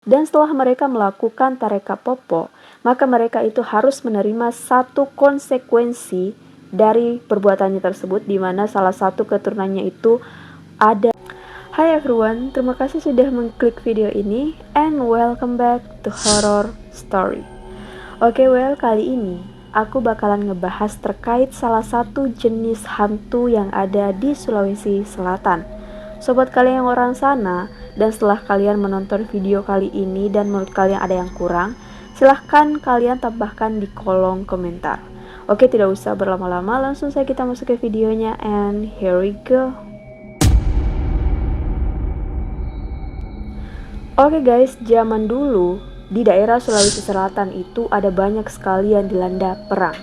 Dan setelah mereka melakukan Tareka Popo, maka mereka itu harus menerima satu konsekuensi dari perbuatannya tersebut, di mana salah satu keturunannya itu ada. Hai everyone, terima kasih sudah mengklik video ini and welcome back to Horror Story. Oke, kali ini aku bakalan ngebahas terkait salah satu jenis hantu yang ada di Sulawesi Selatan. Sobat kalian yang orang sana, dan setelah kalian menonton video kali ini dan menurut kalian ada yang kurang, silahkan kalian tambahkan di kolom komentar. Oke, tidak usah berlama-lama, langsung saja kita masuk ke videonya and here we go. Oke guys, zaman dulu di daerah Sulawesi Selatan itu ada banyak sekali yang dilanda perang.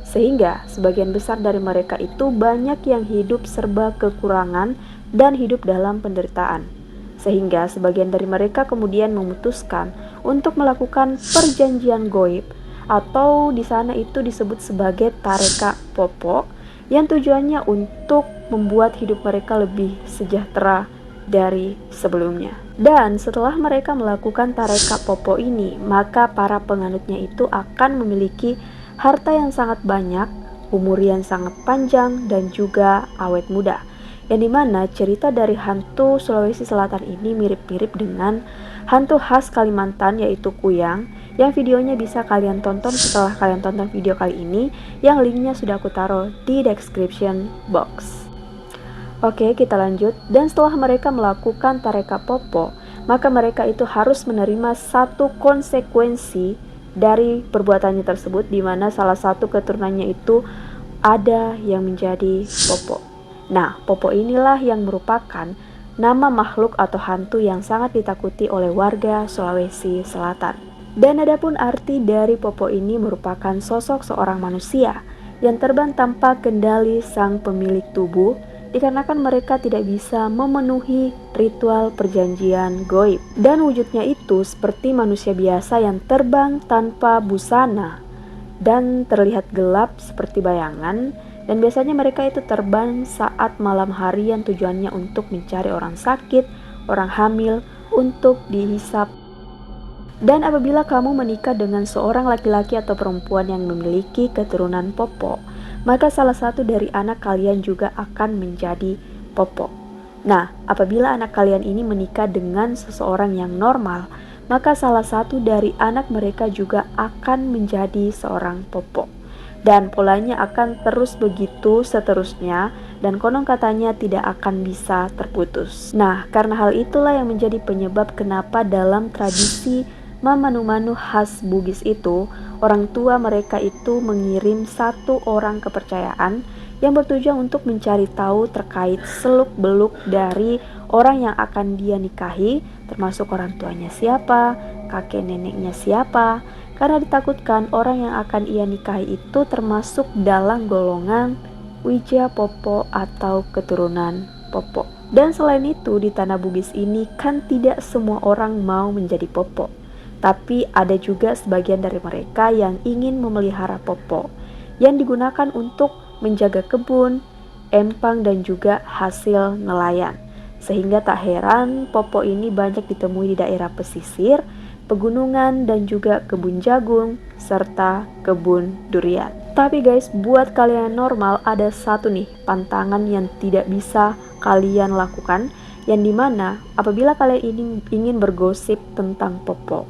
Sehingga sebagian besar dari mereka itu banyak yang hidup serba kekurangan dan hidup dalam penderitaan. Sehingga sebagian dari mereka kemudian memutuskan untuk melakukan perjanjian goib, atau di sana itu disebut sebagai Tareka Popo, yang tujuannya untuk membuat hidup mereka lebih sejahtera dari sebelumnya. Dan setelah mereka melakukan Tareka Popo ini, maka para penganutnya itu akan memiliki harta yang sangat banyak, umur yang sangat panjang, dan juga awet muda. Yang dimana cerita dari hantu Sulawesi Selatan ini mirip-mirip dengan hantu khas Kalimantan, yaitu Kuyang, yang videonya bisa kalian tonton setelah kalian tonton video kali ini, yang linknya sudah aku taruh di description box. Oke, kita lanjut. Dan setelah mereka melakukan Tareka Popo, maka mereka itu harus menerima satu konsekuensi dari perbuatannya tersebut, di mana salah satu keturunannya itu ada yang menjadi Popo. Nah, Popo inilah yang merupakan nama makhluk atau hantu yang sangat ditakuti oleh warga Sulawesi Selatan. Dan adapun arti dari Popo ini merupakan sosok seorang manusia yang terbang tanpa kendali sang pemilik tubuh, dikarenakan mereka tidak bisa memenuhi ritual perjanjian goib. Dan wujudnya itu seperti manusia biasa yang terbang tanpa busana dan terlihat gelap seperti bayangan. Dan biasanya mereka itu terbang saat malam hari yang tujuannya untuk mencari orang sakit, orang hamil, untuk dihisap. Dan apabila kamu menikah dengan seorang laki-laki atau perempuan yang memiliki keturunan Popo, maka salah satu dari anak kalian juga akan menjadi Popo. Nah, apabila anak kalian ini menikah dengan seseorang yang normal, maka salah satu dari anak mereka juga akan menjadi seorang Popo. Dan polanya akan terus begitu seterusnya, dan konon katanya tidak akan bisa terputus. Nah, karena hal itulah yang menjadi penyebab kenapa dalam tradisi Mamanu-Manu khas Bugis itu, orang tua mereka itu mengirim satu orang kepercayaan yang bertujuan untuk mencari tahu terkait seluk-beluk dari orang yang akan dia nikahi, termasuk orang tuanya siapa, kakek neneknya siapa, karena ditakutkan orang yang akan ia nikahi itu termasuk dalam golongan Wija Popo atau keturunan Popo. Dan selain itu, di tanah Bugis ini kan tidak semua orang mau menjadi Popo, tapi ada juga sebagian dari mereka yang ingin memelihara Popo yang digunakan untuk menjaga kebun, empang, dan juga hasil nelayan. Sehingga tak heran Popo ini banyak ditemui di daerah pesisir, pegunungan, dan juga kebun jagung, serta kebun durian. Tapi guys, buat kalian yang normal, ada satu nih pantangan yang tidak bisa kalian lakukan, yang dimana apabila kalian ingin bergosip tentang Popo,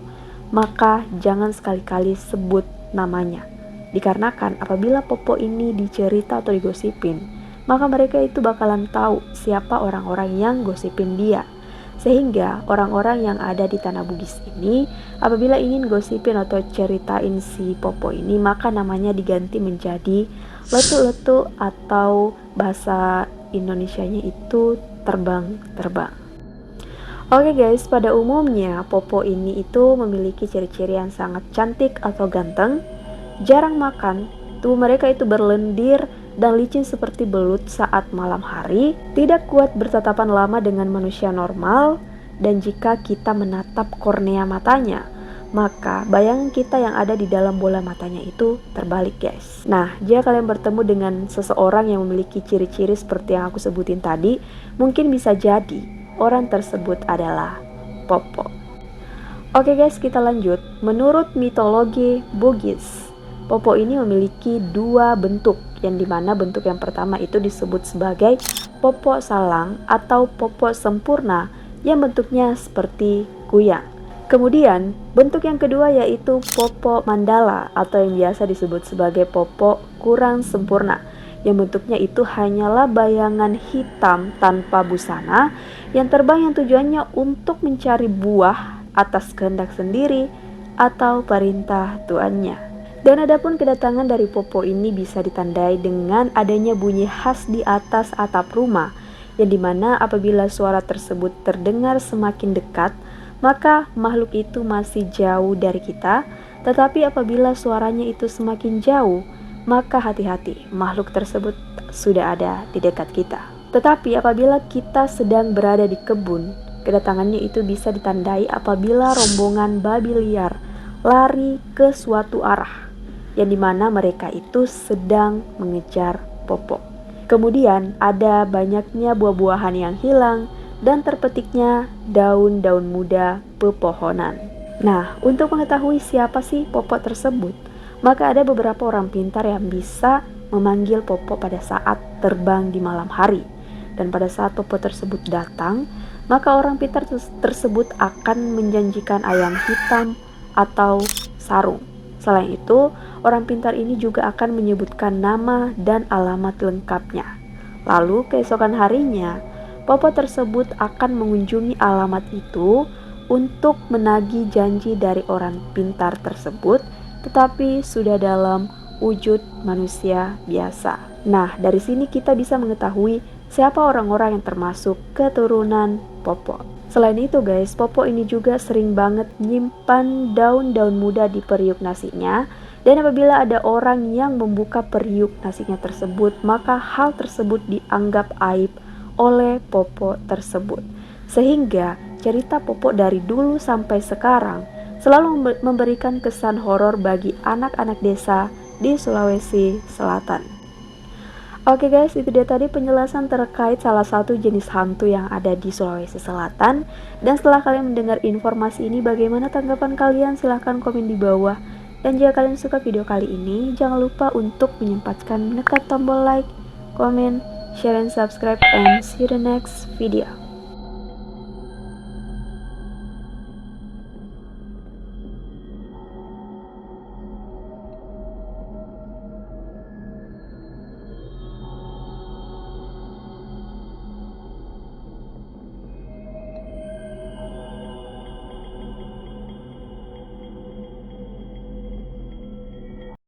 maka jangan sekali-kali sebut namanya. Dikarenakan apabila Popo ini dicerita atau digosipin, maka mereka itu bakalan tahu siapa orang-orang yang gosipin dia. Sehingga orang-orang yang ada di tanah Bugis ini, apabila ingin gosipin atau ceritain si Popo ini, maka namanya diganti menjadi letu-letu, atau bahasa Indonesianya itu terbang-terbang. Oke guys, pada umumnya Popo ini itu memiliki ciri-ciri yang sangat cantik atau ganteng, jarang makan, tubuh mereka itu berlendir dan licin seperti belut saat malam hari, tidak kuat bertatapan lama dengan manusia normal, dan jika kita menatap kornea matanya, maka bayangan kita yang ada di dalam bola matanya itu terbalik guys. Nah, jika kalian bertemu dengan seseorang yang memiliki ciri-ciri seperti yang aku sebutin tadi, mungkin bisa jadi orang tersebut adalah Popo. Oke guys, kita lanjut. Menurut mitologi Bugis, Popo ini memiliki dua bentuk, yang dimana bentuk yang pertama itu disebut sebagai Popo Salang atau Popo Sempurna yang bentuknya seperti kuyang. Kemudian bentuk yang kedua yaitu Popo Mandala atau yang biasa disebut sebagai Popo Kurang Sempurna, yang bentuknya itu hanyalah bayangan hitam tanpa busana yang terbang, yang tujuannya untuk mencari buah atas kehendak sendiri atau perintah tuannya. Dan adapun kedatangan dari Popo ini bisa ditandai dengan adanya bunyi khas di atas atap rumah, yang dimana apabila suara tersebut terdengar semakin dekat, maka makhluk itu masih jauh dari kita, tetapi apabila suaranya itu semakin jauh, maka hati-hati, makhluk tersebut sudah ada di dekat kita. Tetapi apabila kita sedang berada di kebun, kedatangannya itu bisa ditandai apabila rombongan babi liar lari ke suatu arah, yang dimana mereka itu sedang mengejar Popo. Kemudian ada banyaknya buah-buahan yang hilang dan terpetiknya daun-daun muda pepohonan. Nah, untuk mengetahui siapa sih Popo tersebut, maka ada beberapa orang pintar yang bisa memanggil Popo pada saat terbang di malam hari. Dan pada saat Popo tersebut datang, maka orang pintar tersebut akan menjanjikan ayam hitam atau sarung. Selain itu, orang pintar ini juga akan menyebutkan nama dan alamat lengkapnya. Lalu keesokan harinya, Popo tersebut akan mengunjungi alamat itu untuk menagih janji dari orang pintar tersebut, tetapi sudah dalam wujud manusia biasa. Nah, dari sini kita bisa mengetahui siapa orang-orang yang termasuk keturunan Popo. Selain itu guys, Popo ini juga sering banget nyimpan daun-daun muda di periuk nasinya. Dan apabila ada orang yang membuka periuk nasinya tersebut, maka hal tersebut dianggap aib oleh Popo tersebut. Sehingga cerita Popo dari dulu sampai sekarang selalu memberikan kesan horor bagi anak-anak desa di Sulawesi Selatan. Oke guys, itu dia tadi penjelasan terkait salah satu jenis hantu yang ada di Sulawesi Selatan. Dan setelah kalian mendengar informasi ini, bagaimana tanggapan kalian? Silahkan komen di bawah. Dan jika kalian suka video kali ini, jangan lupa untuk menyempatkan menekan tombol like, comment, share, and subscribe. And see you the next video.